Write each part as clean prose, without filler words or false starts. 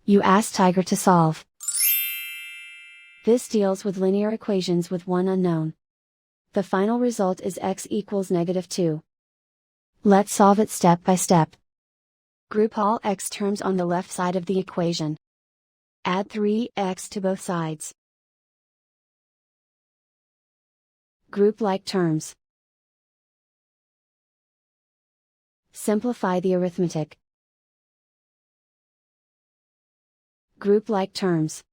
You ask Tiger to solve. This deals with linear equations with one unknown. The final result is x equals -2. Let's solve it step by step. Group all x terms on the left side of the equation. Add 3x to both sides. Group like terms. Simplify the arithmetic. Group like terms.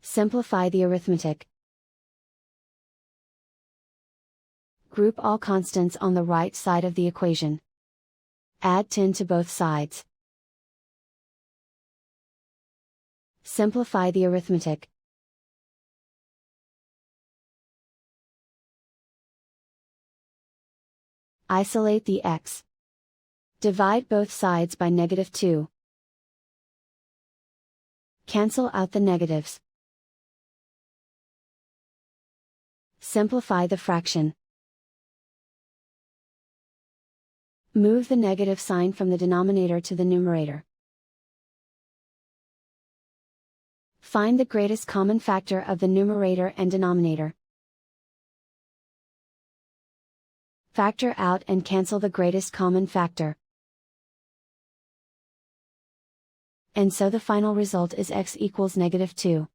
Simplify the arithmetic. Group all constants on the right side of the equation. Add 10 to both sides. Simplify the arithmetic. Isolate the x. Divide both sides by -2. Cancel out the negatives. Simplify the fraction. Move the negative sign from the denominator to the numerator. Find the greatest common factor of the numerator and denominator. Factor out and cancel the greatest common factor. And so the final result is x equals -2.